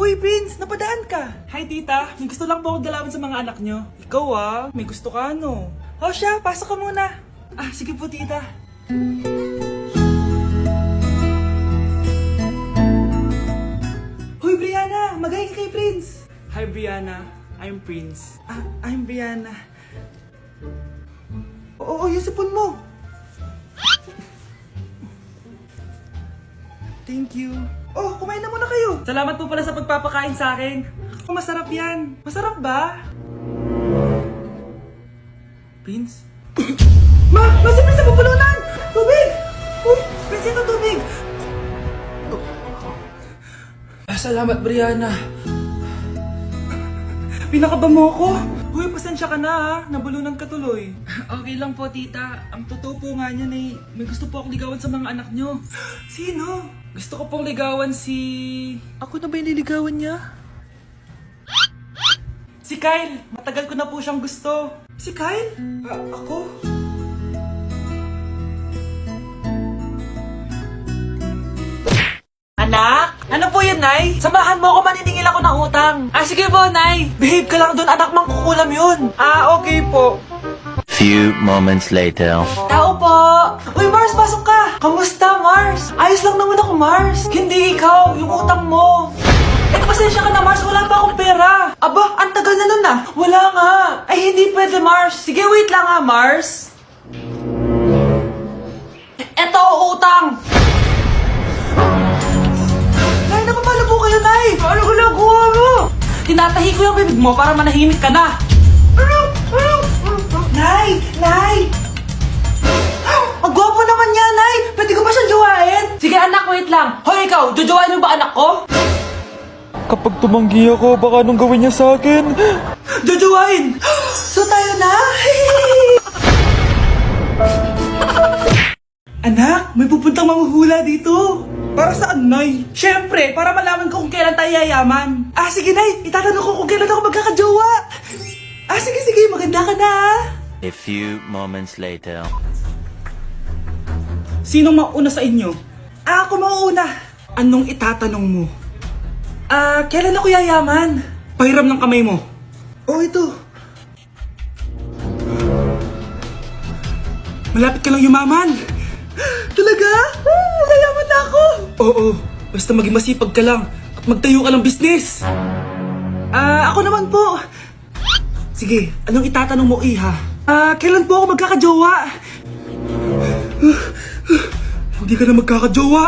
Uy, Prince, napadaan ka. Hi, tita. May gusto lang po akong dalawin sa mga anak nyo. Ikaw may gusto ka O siya, pasok ka muna. Sige po, tita. Hoy, Brianna, magaling ka kay Prince. Hi, Brianna. I'm Prince. I'm Brianna. Oo, yung sipon mo. Thank you. Oh, kumain na muna kayo. Salamat po pala sa pagpapakain sa akin. Masarap yan. Masarap ba? Prince? Si Prince na pupulunan! Tubig! Uy, Prince, ito tubig! Salamat, Brianna. Pinakaba mo ako. Uy, pasensya ka na nabulunan ka tuloy. Okay lang po, tita. Ang totoo po nga niyan may gusto po akong ligawan sa mga anak nyo. Sino? Gusto ko pong ligawan si... Ako na ba yung niligawan niya? Si Kyle! Matagal ko na po siyang gusto. Si Kyle? Ako? Anak? Ano po yun, Nay? Samahan mo ako, maniningil ako ng utang. Sige po, Nay. Behave ka lang dun, anak, mangkukulam yun. Okay po. Few moments later. Tao po! Uy, Mars, pasok ka! Kamusta, Mars? Ayos lang naman ako, Mars. Hindi ikaw, yung utang mo. Pasensya ka na, Mars. Wala pa akong pera. Aba, ang tagal na nun Wala nga. Ay, hindi pwede, Mars. Sige, wait lang Mars. Eto, utang. Nay, napapalo po kayo, Nay. Ano ginagawa mo? Tinatahi ko yung bibig mo para manahimik ka na. Nay! Ang gwapo naman niya, Nay! Pwede ko ba siyang jowain? Sige anak, wait lang. Hoy ikaw, jojowain mo ba anak ko? Kapag tumanggi ako, baka anong gawin niya sa akin? Jojowain! So tayo na? Anak, may pupuntang manghuhula dito. Para saan, Nay? Siyempre, para malaman ko kung kailan tayo yayaman. Sige, Nay. Itatanong ko kung kailan ako magkakajowa. Sige. Maganda ka na, A few moments later. Sinong mauna sa inyo? Ako mauna. Anong itatanong mo? Kailan ako yayaman? Pahiram ng kamay mo. Ito. Malapit ka lang yumaman. Talaga? Yayaman na ako. Oo, basta maging masipag ka lang at magtayo ka ng business. Ako naman po. Sige, anong itatanong mo, Iha? Kailan po ako magkakajowa? Hindi ka na magkakajowa.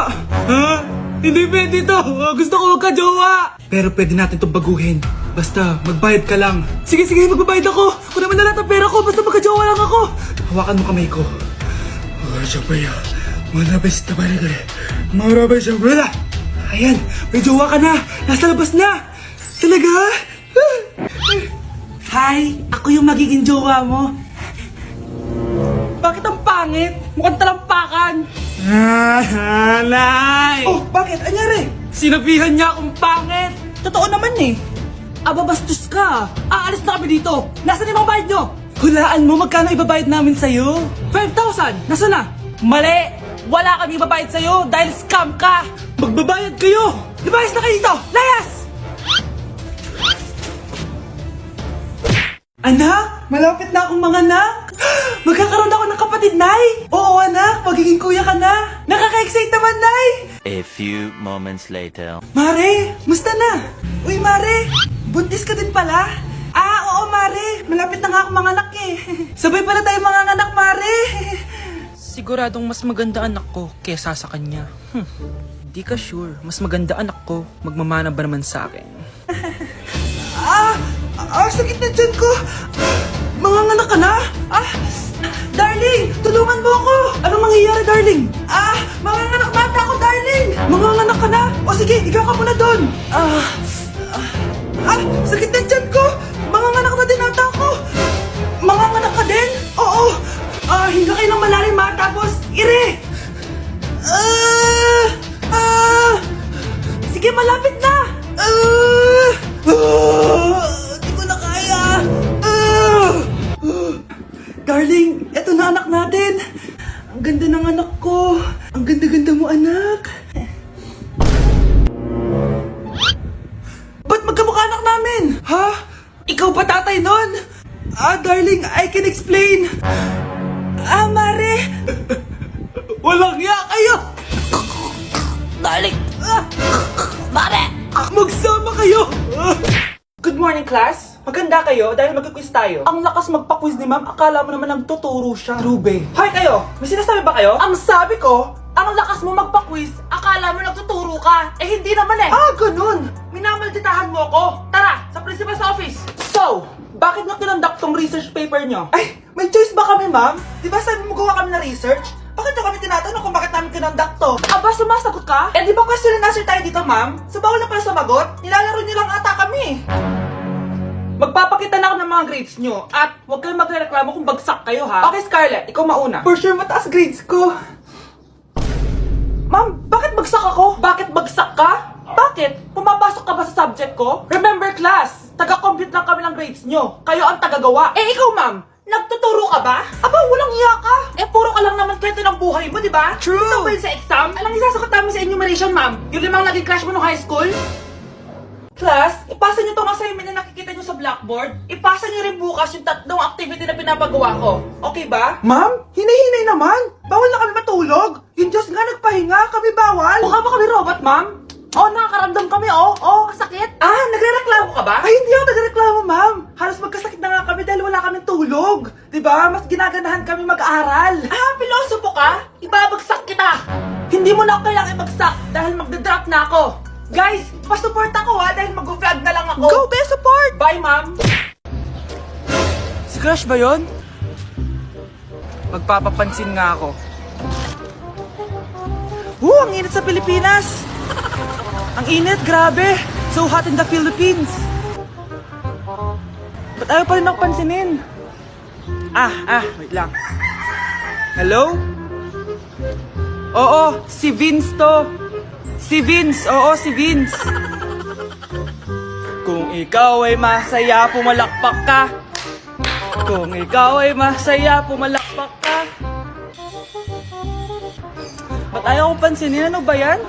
Hindi pwede to. Gusto ko magkajowa. Pero pwede natin itong baguhin. Basta, magbayad ka lang. Sige, magbabayad ako. Kung naman na lahat ang pera ko, basta magkajowa lang ako. Hawakan mo kamay ko. Ayan, may jowa ka na. Nasa labas na. Talaga? Hi, ako yung magiging jowa mo. Bakit ang pangit? Mukhang talampakan. Nay! Bakit? Anyari? Sinabihan niya akong pangit. Totoo naman Aba, bastos ka. Aalis na kami dito. Nasaan yung mga bayad nyo? Hulaan mo magkano ibabayad namin sa'yo? 5,000! Nasaan na? Mali! Wala kami ibabayad sa'yo dahil scam ka! Magbabayad kayo! Lumayas na kayo dito! Layas! Anak, malapit na akong manganak. Magkakaroon ako ng kapatid, Nay. Oo, anak, magiging kuya ka na. Nakaka-excite naman, Nay. A few moments later. Mare, musta na? Uy, Mare, buntis ka din pala? Oo, Mare, malapit na nga akong manganak Sabay pala tayo manganak, Mare. Siguradong mas maganda anak ko kesa sa kanya. Di ka sure, mas maganda anak ko. Magmamana ba naman sa akin? Sakit na dyan ko! Manganganak ka na? Darling! Tulungan mo ako! Anong mangyayari, darling? Manganganak bata ako, darling! Manganganak ka na? Sige, ikaw ka muna doon! Sakit na dyan ko! Manganganak na din ata ako! Manganganak ka din? Oo! Hinga kayo ng malalim tapos ire! Sige, malapit na! Di ko na kaya! Darling, eto na anak natin! Ang ganda ng anak ko! Ang ganda-ganda mo, anak! Ha? Ikaw ba tatay nun? Darling, I can explain. Mare. Walang hiya kayo. Darling! Mare! Magsama kayo. Good morning, class. Maganda kayo dahil magka-quiz tayo. Ang lakas magpa-quiz ni ma'am, akala mo naman nagtuturo siya. Trube. Hoy kayo, may sinasabi ba kayo? Ang sabi ko, ang lakas mo magpa-quiz, akala mo nagtuturo ka. Eh hindi naman eh. Ganun. Minamalditahan mo ako. Tara, sa principal's office. So, bakit nyo kinonduct tong research paper nyo? Ay, may choice ba kami, ma'am? Di ba sabi mo gawa kami na research? Bakit nyo kami tinatanong kung bakit namin kinonduct to? Aba, sumasagot ka? Eh di ba question and answer tayo dito, ma'am? So bawal na pala sumagot? Nilalaro nyo lang ata kami. Magpapakita na ako ng mga grades nyo at huwag kayong magreklamo kung bagsak kayo, ha? Okay, Scarlett, ikaw mauna. For sure, mataas grades ko. Ma'am, bakit bagsak ako? Bakit bagsak ka? Bakit? Pumapasok ka ba sa subject ko? Remember, class, taga-compute lang kami ng grades nyo. Kayo ang tagagawa. Eh, ikaw, ma'am, nagtuturo ka ba? Aba, walang hiya ka. Eh, puro ka lang naman kwento ng buhay mo, di ba? True. Ito ba yun sa exam? Alang isasagot namin sa enumeration, ma'am. Yung limang naging crush mo nung high school? Class, ipasa nyo tong assignment na nakikita nyo sa blackboard. Ipasa nyo rin bukas yung tatlong activity na pinapagawa ko. Okay ba? Ma'am, hinay-hinay naman. Bawal na kami matulog. Yung Diyos nga nagpahinga, kami bawal. Mukha ba kami robot, ma'am? Nakakaramdam kami, kasakit. Nagre-reklamo ka ba? Ay, hindi ako nagre-reklamo, ma'am. Halos magkasakit na nga kami dahil wala kaming tulog. Diba? Mas ginaganahan kami mag-aaral. Pilosopo ka? Ibabagsak kita. Hindi mo na ako kailangang ibagsak dahil magdadrop na ako. Guys, pa-support ako dahil mag-vlog na lang ako. Go, be support! Bye, ma'am. Si Crush ba yun? Magpapapansin nga ako. Ang init sa Pilipinas! Ang init, grabe! So hot in the Philippines! Ba't ayaw pa rin ako pansinin? Wait lang. Hello? Oo, si Vince to. Si Vince, si Vince. Kung ikaw ay masaya, pumalakpak ka. Kung ikaw ay masaya, pumalakpak ka. Ba't ayaw kong pansinin? Ano ba yan?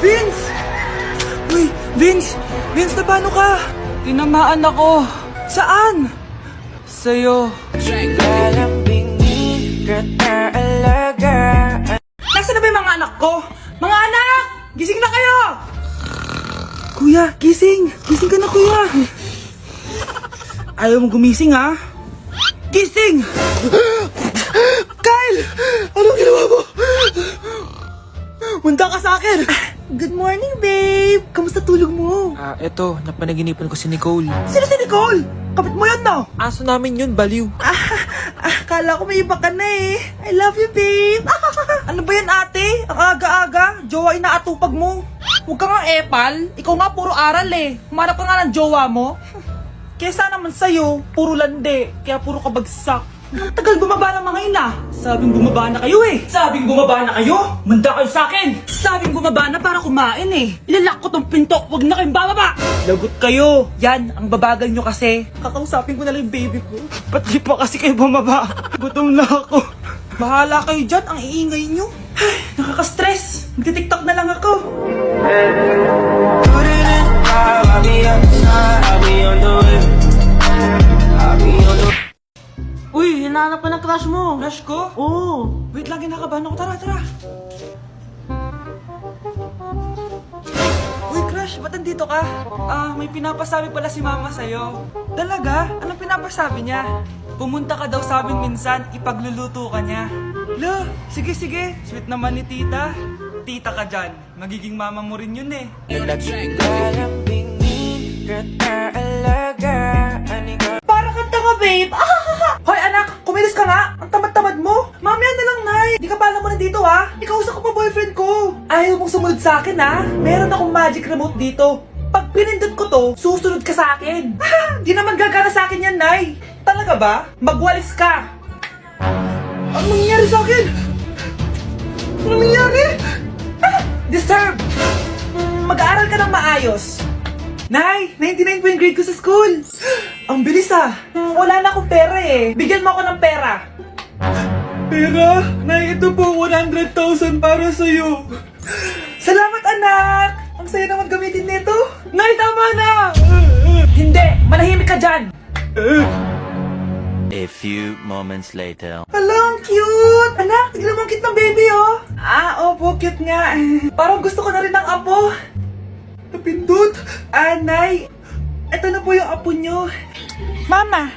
Vince! Uy, Vince! Vince, na paano ka? Tinamaan ako. Saan? Sa'yo. Nasaan na ba yung mga anak ko? Mga anak! Gising na kayo! Kuya, gising! Gising ka na, kuya! Ayaw mo gumising, ha? Gising! Kyle! Anong ginawa mo? Munda ka sa akin! Good morning, babe! Kamusta tulog mo? Eto, napanaginipan ko si Nicole. Sino si Nicole? Kapit mo yan, no? Aso namin yun, baliw. Kala ko may iba ka na eh. I love you, babe. Ano ba yan, ate? Ang aga-aga. Jowa inaatupag mo. Huwag ka nga epal. Ikaw nga puro aral eh. Humanap ka nga ng jowa mo. Kesa naman sa'yo, puro lande. Kaya puro kabagsak. Ang tagal bumaba ng mga ina. Sabing bumaba na kayo eh. Sabing bumaba na kayo. Manda kayo sa akin. Sabing bumaba na para kumain eh. Ilalak ko tong pinto. Huwag na kayong bababa. Lagot kayo. Yan, ang babagal nyo kasi. Kakausapin ko na lang yung baby ko. Ba't di pa kasi kayo bumaba? Gutom na ako. Bahala kayo dyan. Ang iingay nyo. Ay, nakaka-stress. Magti-tiktok na lang ako. Uy, hinahanap ka ng crush mo. Crush ko? Oo. Wait lang, kinakabahan ako. Tara. Uy, crush, ba't nandito ka? May pinapasabi pala si mama sa'yo. Talaga? Anong pinapasabi niya? Pumunta ka daw sa amin minsan, ipagluluto ka niya. Lo, sige. Sweet naman ni tita. Tita ka dyan. Magiging mama mo rin yun eh. Para kanta ka, babe. Hoy, anak, kumilos ka nga. Ang tamad-tamad mo. Mamaya na lang, Nay. Di ka pala mo nandito, ha? Ikausap ko pa boyfriend ko. Ayaw mong sumunod sa akin, ha? Meron akong magic remote dito. Pag pinindot ko to, susunod ka sa akin. Di naman gagana sa akin yan, Nay. Talaga ba? Magwalis ka. Ano nangyari sa akin? Ano nangyari? Deserve. Mag-aaral ka ng maayos. Nay, 99 po yung grade ko sa school. Ang bilis ah. Wala na akong pera eh. Bigyan mo ako ng pera. Pera, Nay, ito po 100,000 para sa'yo. Salamat, anak! Ang saya naman gamitin nito. Nay, tama na! Hindi! Manahimik ka dyan! A few moments later. Hala, ang cute! Anak, tignan mo ang cute ng baby, oh! Opo, cute nga. Parang gusto ko na rin ng apo. Napindot! Nay, ito na po yung apo nyo. Mama,